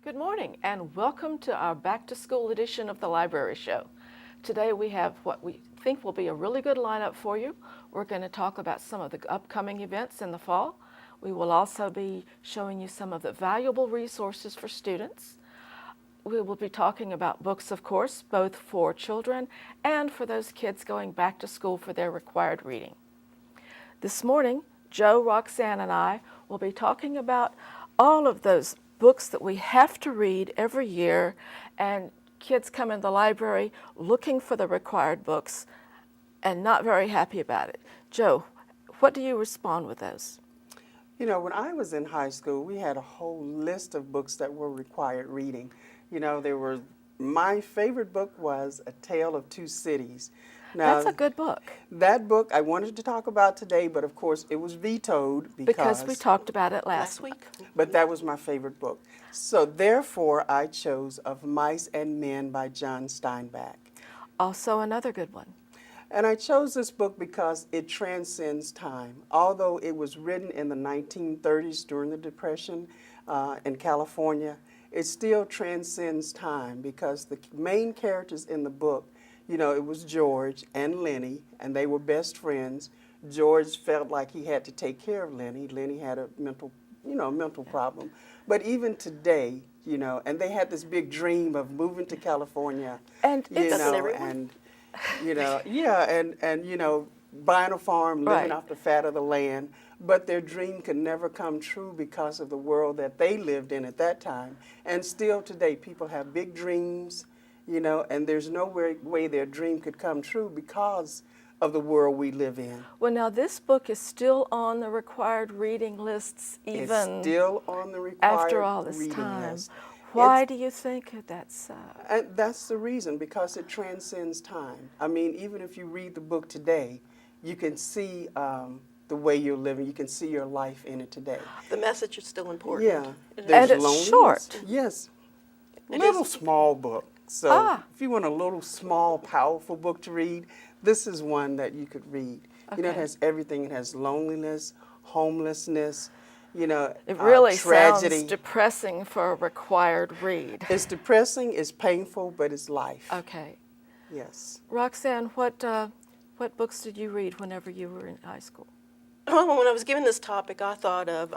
Good morning and welcome to our back to school edition of the Library Show. Today we have what we think will be a really good lineup for you. We're going to talk about some of the upcoming events in the fall. We will also be showing you some of the valuable resources for students. We will be talking about books, of course, both for children and for those kids going back to school for their required reading. This morning, Joe, Roxanne, and I will be talking about all of those books that we have to read every year, and kids come in the library looking for the required books and not very happy about it. Joe, what do you respond with those? You know, when I was in high school, we had a whole list of books that were required reading. My favorite book was A Tale of Two Cities. Now, That's a good book. that book I wanted to talk about today, but of course it was vetoed Because we talked about it last week. But that was my favorite book. So therefore, I chose Of Mice and Men by John Steinbeck. Also another good one. And I chose this book because it transcends time. Although it was written in the 1930s during the Depression in California, it still transcends time because the main characters in the book, it was George and Lenny, and they were best friends. George felt like he had to take care of Lenny. Lenny had a mental problem. But even today, and they had this big dream of moving to California. And it's buying a farm, living Right. off the fat of the land. But their dream could never come true because of the world that they lived in at that time. And still today, people have big dreams, and there's no way their dream could come true because of the world we live in. Well, now this book is still on the required reading lists even It's still on the required after all this reading time. list. Why do you think that's so? And that's the reason, because it transcends time. I mean, even if you read the book today, you can see the way you're living. You can see your life in it today. The message is still important. Yeah. And There's it's loneliness. short. Yes. It Little is. small book. So if you want a little small, powerful book to read, this is one that you could read. It Okay. has everything. It has loneliness, homelessness, It really tragedy. sounds depressing for a required read. It's depressing, it's painful, but it's life. Okay. Yes. Roxanne, what books did you read whenever you were in high school? When I was given this topic, I thought of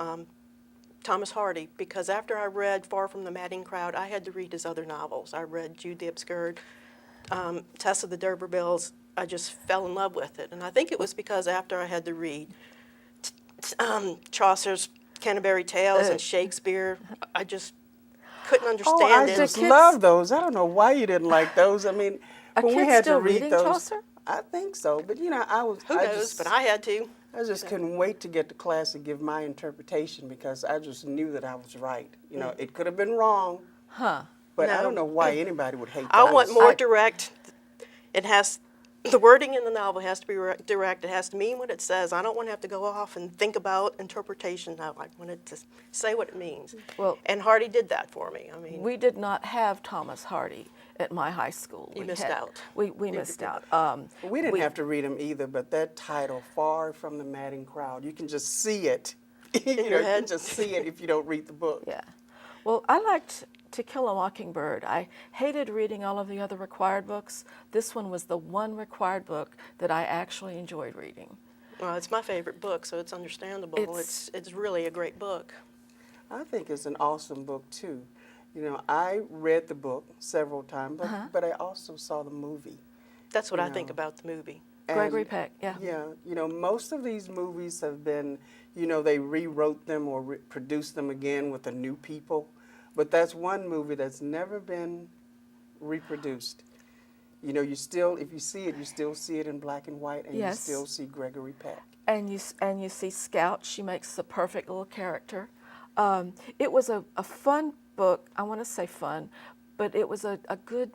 Thomas Hardy, because after I read Far from the Madding Crowd, I had to read his other novels. I read Jude the Obscured, Tess of the D'Urbervilles. I just fell in love with it. And I think it was because after I had to read Chaucer's Canterbury Tales and Shakespeare, I just couldn't understand Oh, I it. just kids- love those. I don't know why you didn't like those. I mean, Are when we kids had still to read reading those, Chaucer? I think so. But Who knows? But I had to. I just couldn't wait to get to class and give my interpretation because I just knew that I was right. It could have been wrong, Huh. but I No. don't know why anybody would hate I those. want more direct. The wording in the novel has to be direct. It has to mean what it says. I don't want to have to go off and think about interpretation. I want it to say what it means. Well- And Hardy did that for me. I mean, We did not have Thomas Hardy at my high school. You We missed had- out. We missed out. We didn't have to read them either, but that title, Far from the Madding Crowd, you can just see it. your You can head? just see it if you don't read the book. Yeah. Well, I liked To Kill a Mockingbird. I hated reading all of the other required books. This one was the one required book that I actually enjoyed reading. well, it's my favorite book, so it's understandable. It's- It's really a great book. I think it's an awesome book, too. I read the book several times, but I also saw the movie. That's what I No. think about the movie. Gregory And, Peck, yeah. Yeah, most of these movies have been, they rewrote them or produced them again with the new people. But that's one movie that's never been reproduced. You still, if you see it, you still see it in black and white, and Yes. you still see Gregory Peck. And you see Scout. She makes the perfect little character. It was a fun book. I want to say fun, but it was a good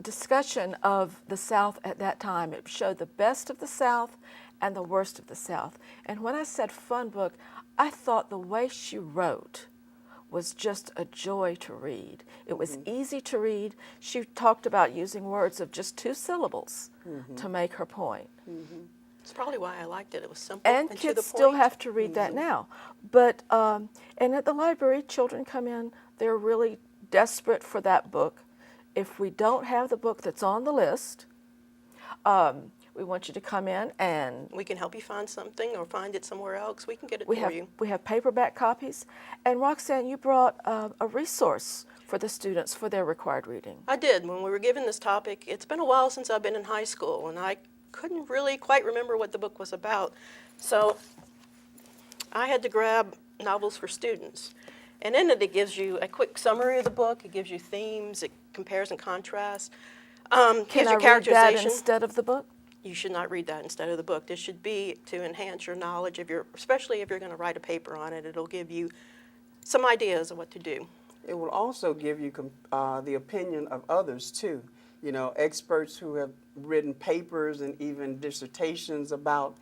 discussion of the South at that time. It showed the best of the South and the worst of the South. And when I said fun book, I thought the way she wrote was just a joy to read. It was easy to read. She talked about using words of just 2 syllables to make her point. It's probably why I liked it. It was simple And and to kids the still point. have to read that now. But, and at the library, children come in, they're really desperate for that book. If we don't have the book that's on the list, we want you to come in and We can help you find something or find it somewhere else. We can get it we for have, you. we have paperback copies. And Roxanne, you brought a resource for the students for their required reading. I did. When we were given this topic, it's been a while since I've been in high school, and I couldn't really quite remember what the book was about. So I had to grab novels for students. And in it gives you a quick summary of the book. It gives you themes. It compares and contrasts. Can Gives I you read that characterization. instead of the book? You should not read that instead of the book. This should be to enhance your knowledge of especially if you're going to write a paper on it. It'll give you some ideas of what to do. It will also give you the opinion of others too. You know, experts who have written papers and even dissertations about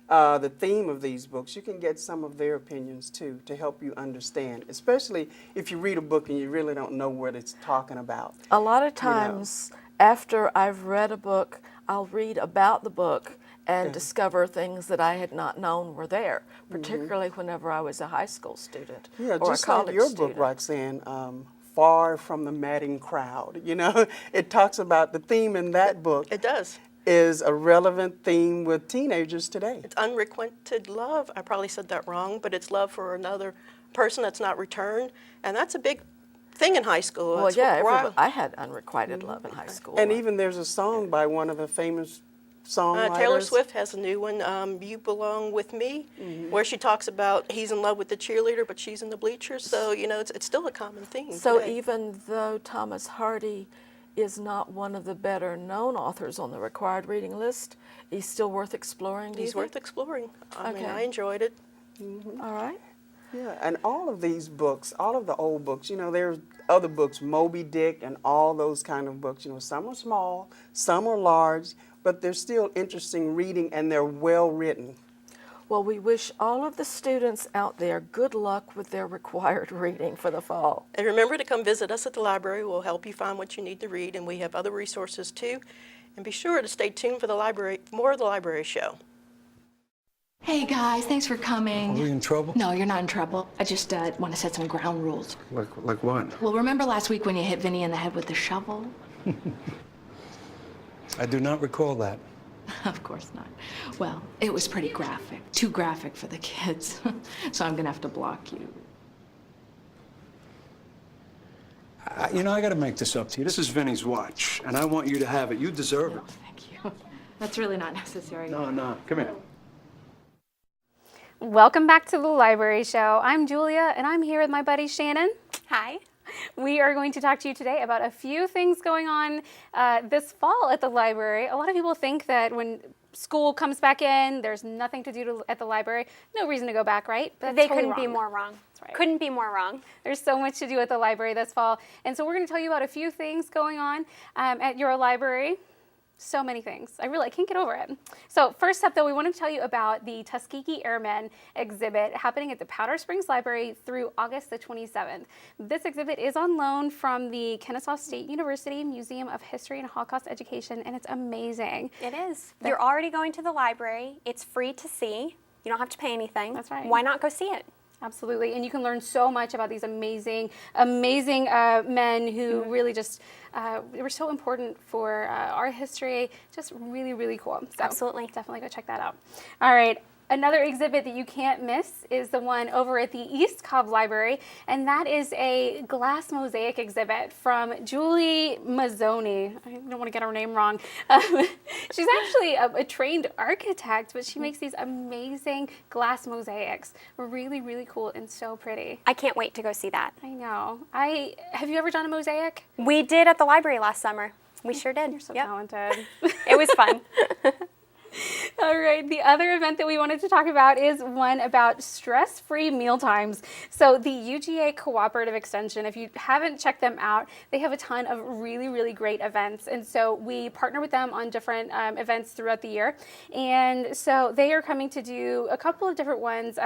the theme of these books. You can get some of their opinions too to help you understand, especially if you read a book and you really don't know what it's talking about. A lot of times, after I've read a book, I'll read about the book and discover things that I had not known were there, particularly whenever I was a high school student Yeah, or just a college like your student. book, Roxanne, Far from the Madding Crowd. You know, it talks about the theme in that book It does. is a relevant theme with teenagers today. It's unrequited love. I probably said that wrong, but it's love for another person that's not returned. And that's a big thing in high school. Well, That's yeah, what- I had unrequited love in high school. And even there's a song by one of the famous songwriters. Taylor Swift has a new one, You Belong With Me, where she talks about he's in love with the cheerleader, but she's in the bleachers. So, you know, it's still a common theme. So today. even though Thomas Hardy is not one of the better known authors on the required reading list, he's still worth exploring, do you He's think? worth exploring. I mean, Okay. I enjoyed it. All right. Yeah, and all of these books, all of the old books, you know, there's other books, Moby Dick and all those kind of books, you know, some are small, some are large, but they're still interesting reading and they're well written. Well, we wish all of the students out there good luck with their required reading for the fall. And remember to come visit us at the library. We'll help you find what you need to read, and we have other resources too. And be sure to stay tuned for more of the library show. Hey guys, thanks for coming. Are we in trouble? No, you're not in trouble. I just want to set some ground rules. Like what? Well, remember last week when you hit Vinny in the head with the shovel? I do not recall that. Of course not. Well, it was pretty graphic. Too graphic for the kids. So I'm gonna have to block you. You know, I got to make this up to you. This is Vinny's watch, and I want you to have it. You deserve No, it. thank you. That's really not necessary. No. Come here. Welcome back to the Library Show. I'm Julia, and I'm here with my buddy Shannon. Hi. We are going to talk to you today about a few things going on this fall at the library. A lot of people think that when school comes back in, there's nothing to do at the library. No reason to go back, right? But They that's totally couldn't be wrong. more wrong. That's right. Couldn't be more wrong. There's so much to do at the library this fall. And so we're going to tell you about a few things going on at your library. So many things. I can't get over it. So first up, though, we want to tell you about the Tuskegee Airmen exhibit happening at the Powder Springs Library through August the 27th. This exhibit is on loan from the Kennesaw State University Museum of History and Holocaust Education, and it's amazing. It is. You're already going to the library. It's free to see. You don't have to pay anything. That's right. Why not go see it? Absolutely, and you can learn so much about these amazing men who really just were so important for our history. Just really, really cool. So Absolutely. definitely go check that out. All right. Another exhibit that you can't miss is the one over at the East Cobb Library, and that is a glass mosaic exhibit from Julie Mazzoni. I don't want to get her name wrong. She's actually a trained architect, but she makes these amazing glass mosaics. Really, really cool and so pretty. I can't wait to go see that. I know. Have you ever done a mosaic? We did at the library last summer. We sure did. You're so Yep. talented. It was fun. All right, the other event that we wanted to talk about is one about stress-free mealtimes. So the UGA Cooperative Extension, if you haven't checked them out, they have a ton of really, really great events. And so we partner with them on different events throughout the year. And so they are coming to do a couple of different ones.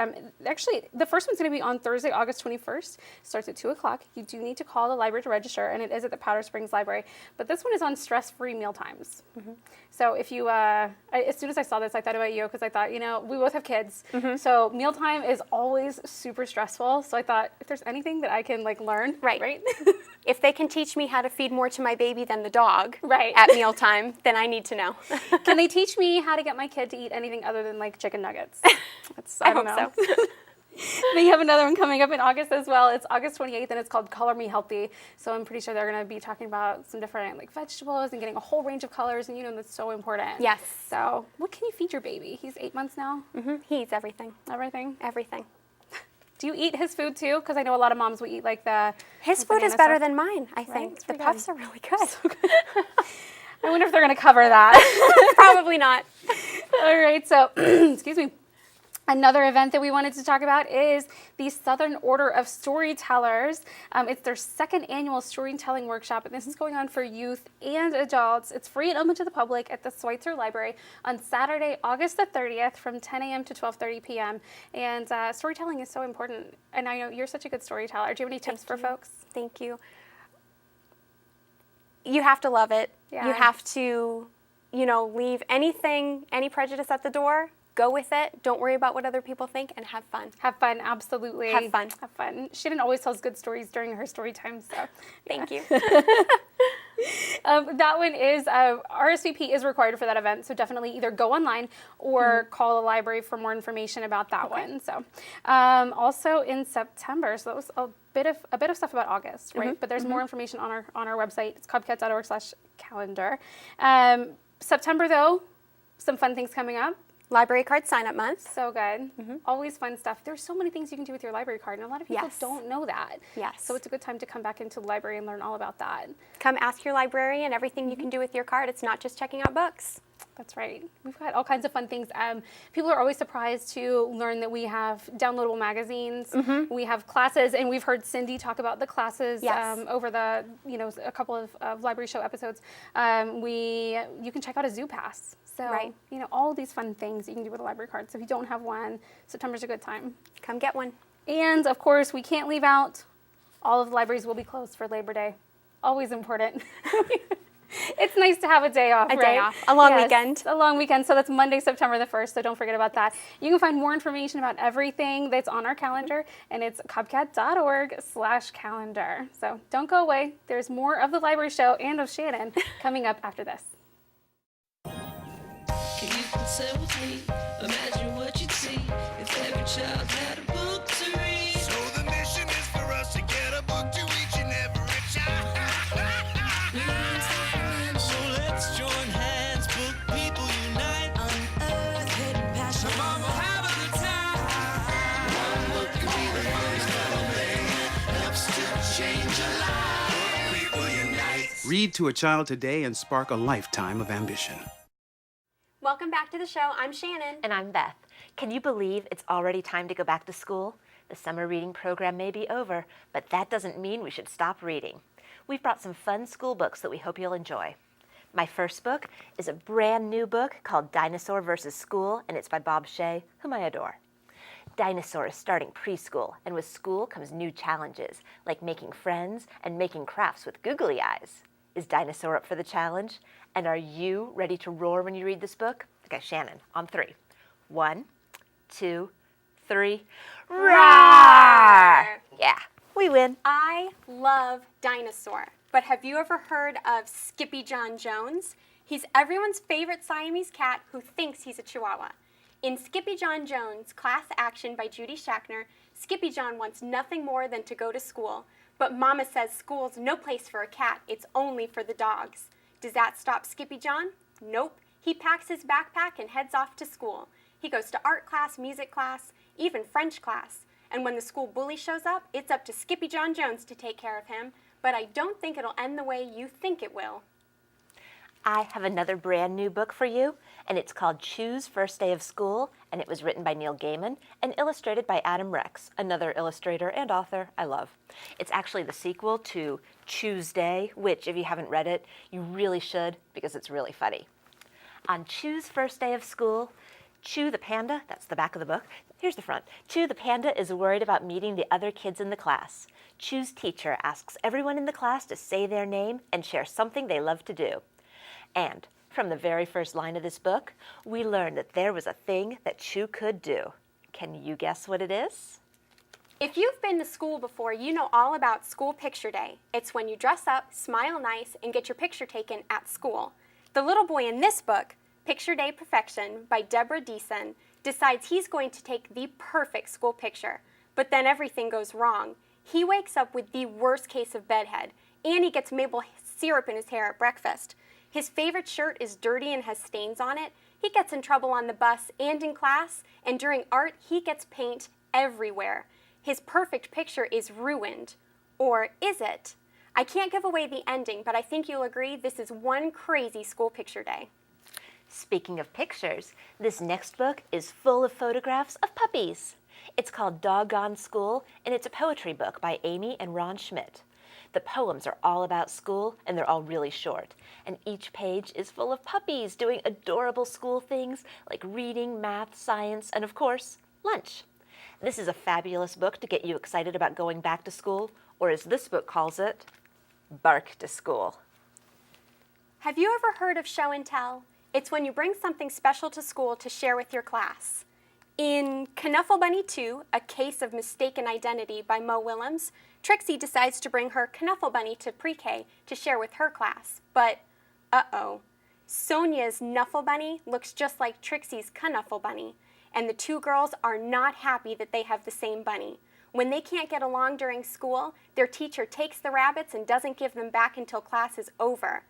Actually, the first one's going to be on Thursday, August 21st. Starts at 2 o'clock. You do need to call the library to register, and it is at the Powder Springs Library. But this one is on stress-free mealtimes. So if you, as soon as I saw this, I thought about you because I thought, we both have kids. So mealtime is always super stressful. So I thought if there's anything that I can learn, Right. If they can teach me how to feed more to my baby than the dog Right. at mealtime, then I need to know. Can they teach me how to get my kid to eat anything other than chicken nuggets? I don't hope know. so. They have another one coming up in August as well. It's August 28th, and it's called Color Me Healthy. So I'm pretty sure they're going to be talking about some different vegetables and getting a whole range of colors, and that's so important. Yes. So what can you feed your baby? He's 8 months now. He eats everything. Everything. Everything. Do you eat his food too? Because I know a lot of moms will eat the. His the food is banana better stuff. than mine, I think. It's The pretty puffs good. are really good. I wonder if they're going to cover that. Probably not. All right, so excuse me. Another event that we wanted to talk about is the Southern Order of Storytellers. It's their second annual storytelling workshop, and this is going on for youth and adults. It's free and open to the public at the Schweitzer Library on Saturday, August the 30th from 10 a.m. to 12:30 p.m. And storytelling is so important, and I know you're such a good storyteller. Do you have any tips for folks? Thank you. You have to love it. Yeah. You have to, leave any prejudice at the door. Go with it. Don't worry about what other people think, and have fun. Have fun, absolutely. Have fun. Have fun. Shannon always tells good stories during her story time, so. Thank you. That one is, RSVP is required for that event, so definitely either go online or call the library for more information about that one. So, also in September, so that was a bit of stuff about August, right? But there's more information on our website. It's cubcats.org/calendar. September though, some fun things coming up. Library card sign-up month. So good. Always fun stuff. There's so many things you can do with your library card, and a lot of people Yes. don't know that. Yes. So it's a good time to come back into the library and learn all about that. Come ask your librarian everything you can do with your card. It's not just checking out books. That's right. We've got all kinds of fun things. People are always surprised to learn that we have downloadable magazines. We have classes, and we've heard Cindy talk about the classes Yes. over the a couple of library show episodes. You can check out a Zoo Pass. So Right. All these fun things you can do with a library card. So if you don't have one, September's a good time. Come get one. And of course, we can't leave out all of the libraries will be closed for Labor Day. Always important. It's nice to have a day off, A right? day off. A long Yes, weekend. A long weekend. So that's Monday, September the 1st. So don't forget about that. You can find more information about everything that's on our calendar, and it's cubcat.org/calendar. So don't go away. There's more of the library show and of Shannon coming up after this. You can say with me, imagine what you'd see if every child had a book to read. So the mission is for us to get a book to each and every child. So let's join hands, book people unite, unearth hidden passion. Come on, we'll have a good time. One book could be the first thing that helps to change a life. Book people unite. Read to a child today and spark a lifetime of ambition. Welcome back to the show. I'm Shannon. And I'm Beth. Can you believe it's already time to go back to school? The summer reading program may be over, but that doesn't mean we should stop reading. We've brought some fun school books that we hope you'll enjoy. My first book is a brand new book called Dinosaur vs. School, and it's by Bob Shea, whom I adore. Dinosaur is starting preschool, and with school comes new challenges, like making friends and making crafts with googly eyes. Is Dinosaur up for the challenge? And are you ready to roar when you read this book? Okay, Shannon, on 3. 1, 2, 3. Roar! Yeah, we win. I love Dinosaur, but have you ever heard of Skippy John Jones? He's everyone's favorite Siamese cat who thinks he's a Chihuahua. In Skippy John Jones, Class Action by Judy Schachner, Skippy John wants nothing more than to go to school. But Mama says school's no place for a cat, it's only for the dogs. Does that stop Skippy John? Nope. He packs his backpack and heads off to school. He goes to art class, music class, even French class. And when the school bully shows up, it's up to Skippy John Jones to take care of him. But I don't think it'll end the way you think it will. I have another brand new book for you, and it's called Choose First Day of School, and it was written by Neil Gaiman and illustrated by Adam Rex, another illustrator and author I love. It's actually the sequel to Tuesday, which, if you haven't read it, you really should because it's really funny. On Choose First Day of School, Chew the panda, that's the back of the book, here's the front. Chew the panda is worried about meeting the other kids in the class. Chew's teacher asks everyone in the class to say their name and share something they love to do. And From the very first line of this book, we learn that there was a thing that Chew could do. Can you guess what it is? If you've been to school before, you know all about School Picture Day. It's when you dress up, smile nice, and get your picture taken at school. The little boy in this book, Picture Day Perfection by Deborah Deason, decides he's going to take the perfect school picture. But then everything goes wrong. He wakes up with the worst case of bedhead, and he gets maple syrup in his hair at breakfast. His favorite shirt is dirty and has stains on it. He gets in trouble on the bus and in class, and during art, he gets paint everywhere. His perfect picture is ruined. Or is it? I can't give away the ending, but I think you'll agree this is one crazy school picture day. Speaking of pictures, this next book is full of photographs of puppies. It's called Doggone School, and it's a poetry book by Amy and Ron Schmidt. The poems are all about school, and they're all really short. And each page is full of puppies doing adorable school things like reading, math, science, and of course, lunch. This is a fabulous book to get you excited about going back to school, or as this book calls it, bark to school. Have you ever heard of show and tell? It's when you bring something special to school to share with your class. In Knuffle Bunny 2, A Case of Mistaken Identity by Mo Willems, Trixie decides to bring her Knuffle Bunny to pre-K to share with her class. But, uh-oh, Sonia's Knuffle Bunny looks just like Trixie's Knuffle Bunny, and the two girls are not happy that they have the same bunny. When they can't get along during school, their teacher takes the rabbits and doesn't give them back until class is over.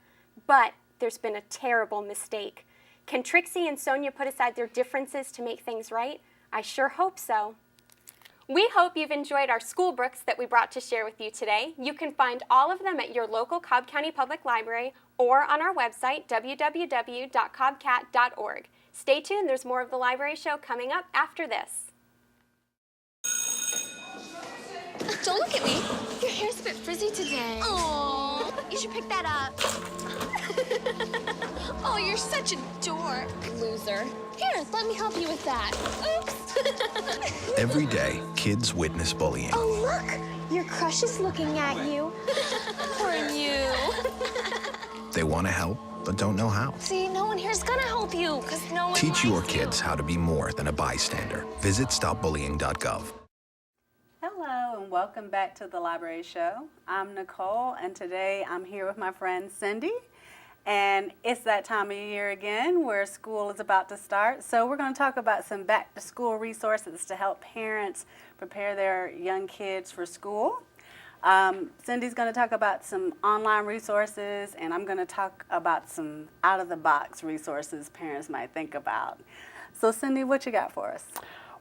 But there's been a terrible mistake. Can Trixie and Sonia put aside their differences to make things right? I sure hope so. We hope you've enjoyed our school books that we brought to share with you today. You can find all of them at your local Cobb County Public Library or on our website, www.cobbcat.org. Stay tuned, there's more of the Library Show coming up after this. Don't look at me. Your hair's a bit frizzy today. Oh, you should pick that up. Oh, you're such a dork. Loser. Here, let me help you with that. Oops. Every day, kids witness bullying. Oh, look. Your crush is looking at you. Poor you. They want to help, but don't know how. See, no one here's gonna help you, because no one Teach your likes you. kids how to be more than a bystander. Visit stopbullying.gov. Hello and welcome back to the Library Show. I'm Nicole and today I'm here with my friend Cindy. And it's that time of year again where school is about to start. So we're going to talk about some back to school resources to help parents prepare their young kids for school. Cindy's going to talk about some online resources, and I'm going to talk about some out of the box resources parents might think about. So Cindy, what you got for us?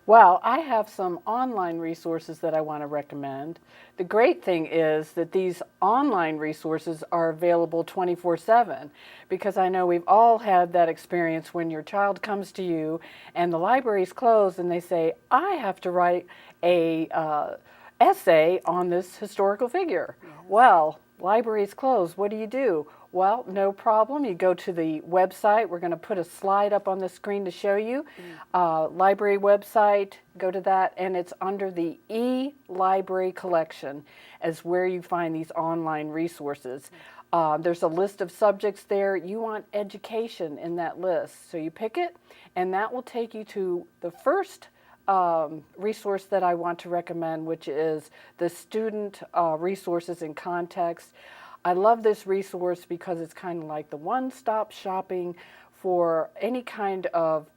Well, I have some online resources that I want to recommend. The great thing is that these online resources are available 24/7, because I know we've all had that experience when your child comes to you and the library's closed and they say, I have to write a essay on this historical figure. Yes. Well, library's closed. What do? Well, no problem. You go to the website. We're going to put a slide up on the screen to show you. Library website, go to that, and it's under the e-library collection as where you find these online resources. There's a list of subjects there. You want education in that list. So you pick it, and that will take you to the first resource that I want to recommend, which is the Student Resources in Context. I love this resource because it's kind of like the one-stop shopping for any kind of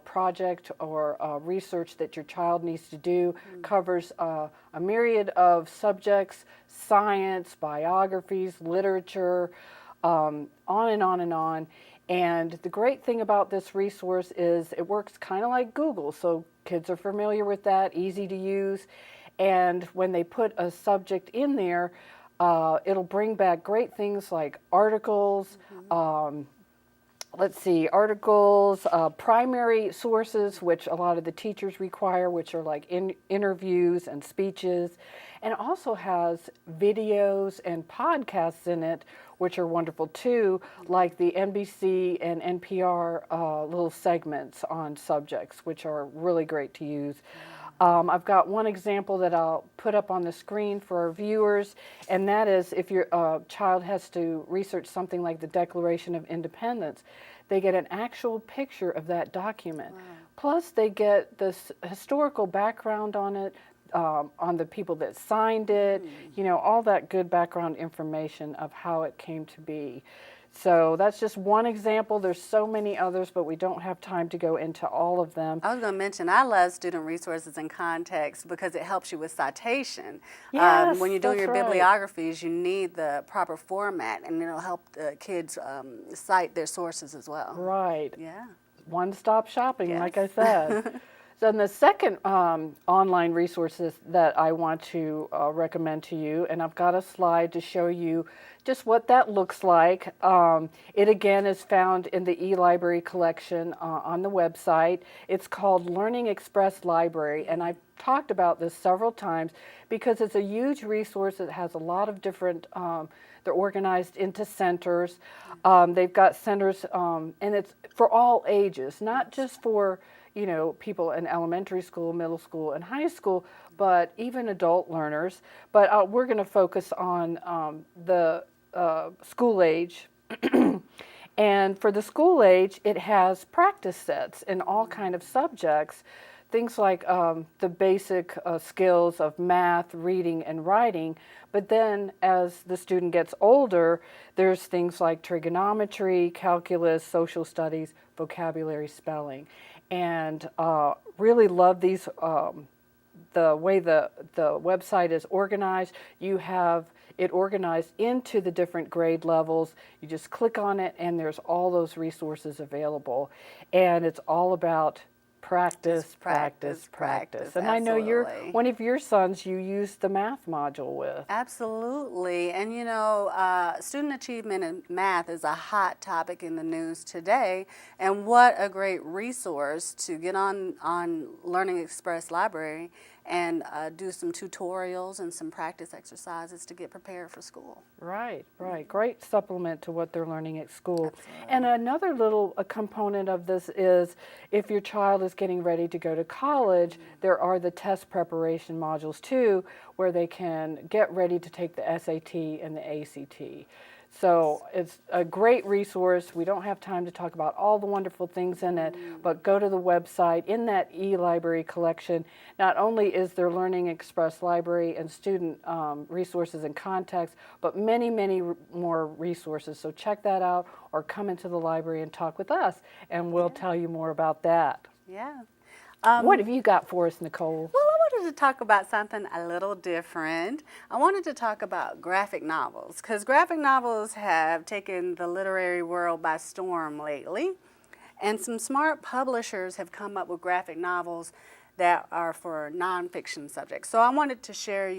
project or research that your child needs to do. Covers a myriad of subjects: science, biographies, literature, on and on and on. And the great thing about this resource is it works kind of like Google, so kids are familiar with that, easy to use. And when they put a subject in there, it'll bring back great things like articles, articles, primary sources, which a lot of the teachers require, which are like interviews and speeches. And it also has videos and podcasts in it, which are wonderful too, like the NBC and NPR little segments on subjects, which are really great to use. I've got one example that I'll put up on the screen for our viewers, and that is if your child has to research something like the Declaration of Independence, they get an actual picture of that document. Wow. Plus, they get this historical background on it, on the people that signed it, you know, all that good background information of how it came to be. So that's just one example. There's so many others, but we don't have time to go into all of them. I was going to mention, I love student resources and context because it helps you with citation. Yes, when you're doing that's your right. bibliographies, you need the proper format, and it'll help the kids cite their sources as well. Right. Yeah. One-stop shopping, Yes. like I said. Then the second online resources that I want to recommend to you, and I've got a slide to show you just what that looks like. It again is found in the eLibrary collection on the website. It's called Learning Express Library, and I've talked about this several times because it's a huge resource. It has a lot of different, they're organized into centers. They've got centers, and it's for all ages, not just for you know, people in elementary school, middle school, and high school, but even adult learners. But we're going to focus on the school age. And for the school age, it has practice sets in all kind of subjects, things like the basic skills of math, reading, and writing. But then as the student gets older, there's things like trigonometry, calculus, social studies, vocabulary, spelling. And really love these, the way the website is organized. You have it organized into the different grade levels. You just click on it and there's all those resources available. And it's all about practice. And I know one of your sons you used the math module with. Absolutely. And you know, student achievement in math is a hot topic in the news today. And what a great resource to get on Learning Express Library and do some tutorials and some practice exercises to get prepared for school. Right. Great supplement to what they're learning at school. Absolutely. And another little component of this is if your child is getting ready to go to college, there are the test preparation modules too, where they can get ready to take the SAT and the ACT. So it's a great resource. We don't have time to talk about all the wonderful things in it, but go to the website. In that eLibrary collection, not only is there Learning Express Library and student resources and context, but many, many more resources. So check that out or come into the library and talk with us, and we'll tell you more about that. Yeah. What have you got for us, Nicole? Well, I wanted to talk about something a little different. I wanted to talk about graphic novels, because graphic novels have taken the literary world by storm lately. And some smart publishers have come up with graphic novels that are for nonfiction subjects. So I wanted to share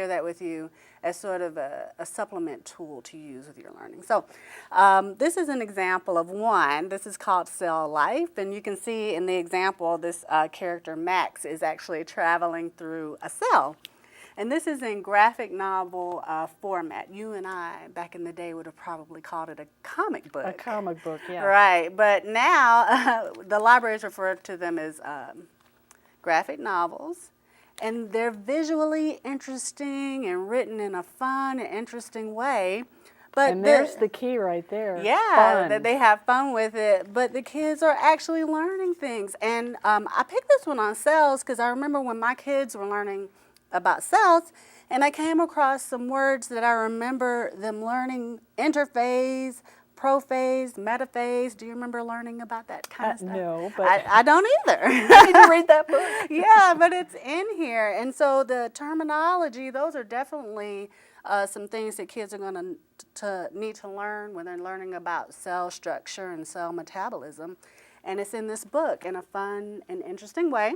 that with you as sort of a supplement tool to use with your learning. So this is an example of one. This is called Cell Life, and you can see in the example this character Max is actually traveling through a cell. And this is in graphic novel format. You and I, back in the day, would have probably called it a comic book. A comic book, yeah. Right, but now the libraries refer to them as graphic novels, and they're visually interesting and written in a fun and interesting way. But and there's the key right there. Yeah, that they have fun with it, but the kids are actually learning things. And I picked this one on cells because I remember when my kids were learning about cells, and I came across some words that I remember them learning: interphase, prophase, metaphase. Do you remember learning about that kind of stuff? No, but I don't either. I need to read that book. Yeah, but it's in here. And so the terminology, those are definitely some things that kids are going to need to learn when they're learning about cell structure and cell metabolism. And it's in this book in a fun and interesting way.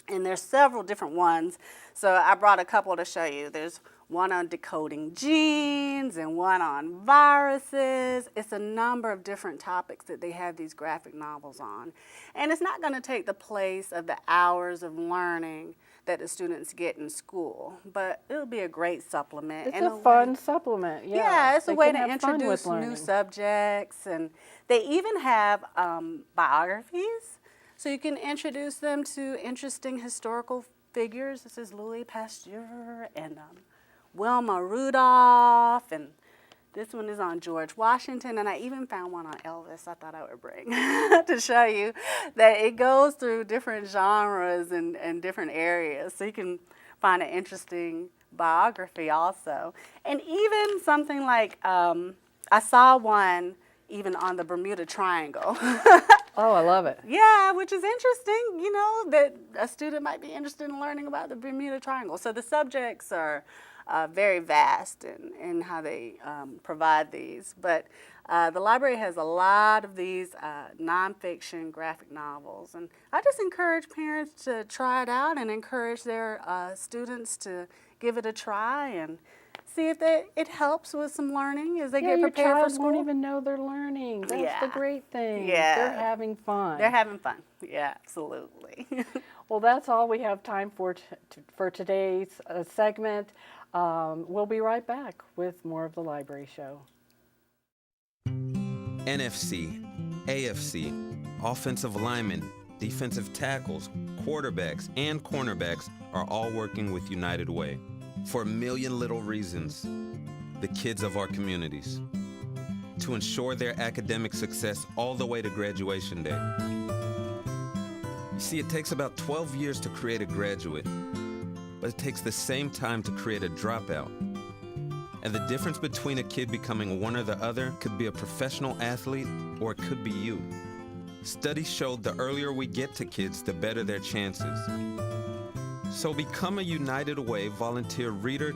And there's several different ones. So I brought a couple to show you. There's one on decoding genes and one on viruses. It's a number of different topics that they have these graphic novels on. And it's not going to take the place of the hours of learning that the students get in school, but it'll be a great supplement. It's a fun supplement, yeah. Yeah, it's a way to introduce introduce new subjects, and they even have biographies, so you can introduce them to interesting historical figures. This is Louis Pasteur and Wilma Rudolph, and this one is on George Washington, and I even found one on Elvis I thought I would bring to show you that it goes through different genres and different areas, so you can find an interesting biography also. And even something like, I saw one even on the Bermuda Triangle. Oh, I love it. Yeah, which is interesting, you know, that a student might be interested in learning about the Bermuda Triangle. So the subjects are very vast in how they provide these. But the library has a lot of these nonfiction graphic novels. And I just encourage parents to try it out and encourage their students to give it a try and see if it helps with some learning as they get prepared for school. Your child won't even know they're learning. That's the great thing. Yeah. They're having fun. They're having fun. Yeah, absolutely. Well, that's all we have time for today's segment. We'll be right back with more of the Library Show. NFC, AFC, offensive linemen, defensive tackles, quarterbacks, and cornerbacks are all working with United Way for a million little reasons. The kids of our communities, to ensure their academic success all the way to graduation day. You see, it takes about 12 years to create a graduate, but it takes the same time to create a dropout. And the difference between a kid becoming one or the other could be a professional athlete, or it could be you. Studies showed the earlier we get to kids, the better their chances. So become a United Way volunteer reader,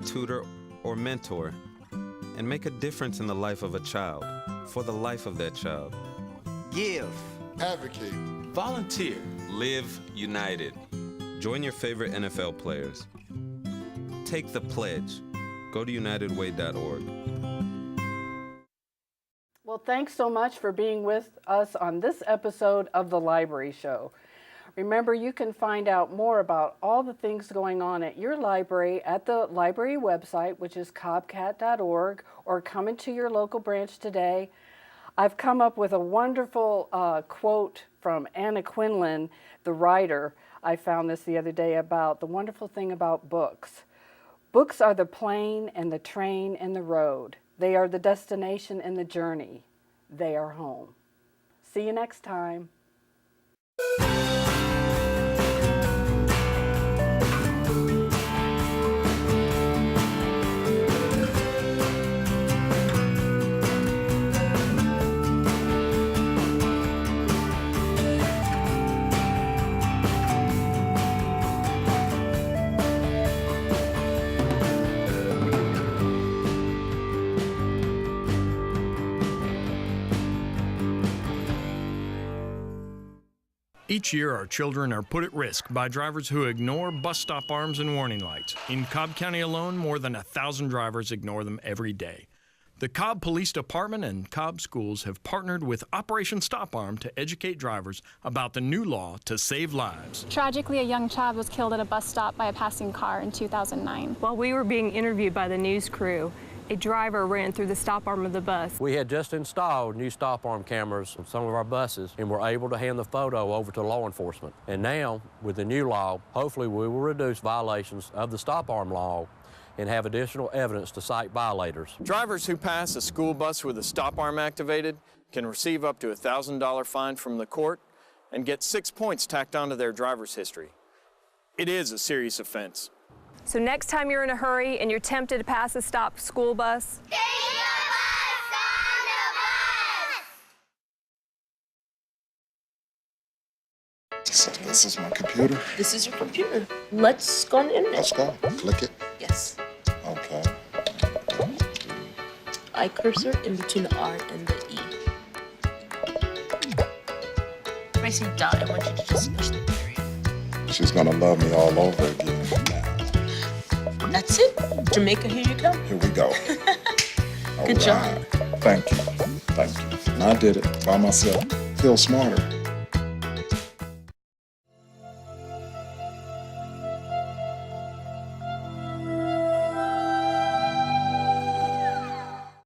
tutor, or mentor, and make a difference in the life of a child, for the life of that child. Give. Advocate. Volunteer. Live United. Join your favorite NFL players. Take the pledge. Go to unitedway.org. Well, thanks so much for being with us on this episode of The Library Show. Remember, you can find out more about all the things going on at your library at the library website, which is cobcat.org, or come into your local branch today. I've come up with a wonderful quote from Anna Quinlan, the writer. I found this the other day about the wonderful thing about books. Books are the plane and the train and the road. They are the destination and the journey. They are home. See you next time. Each year, our children are put at risk by drivers who ignore bus stop arms and warning lights. In Cobb County alone, more than 1,000 drivers ignore them every day. The Cobb Police Department and Cobb Schools have partnered with Operation Stop Arm to educate drivers about the new law to save lives. Tragically, a young child was killed at a bus stop by a passing car in 2009. While we were being interviewed by the news crew, a driver ran through the stop arm of the bus. We had just installed new stop arm cameras on some of our buses and were able to hand the photo over to law enforcement. And now, with the new law, hopefully we will reduce violations of the stop arm law and have additional evidence to cite violators. Drivers who pass a school bus with a stop arm activated can receive up to a $1,000 fine from the court and get 6 points tacked onto their driver's history. It is a serious offense. So next time you're in a hurry and you're tempted to pass a stopped school bus, This is my computer. This is your computer. Let's go on the internet. Let's go. Click it. Yes. Okay. Eye cursor in between the R and the E. When I say dot, I want you to just push the period. She's gonna love me all over again now. That's it. Jamaica, here you come. Here we go. Good job. Thank you. Thank you. And I did it by myself. Feel smarter.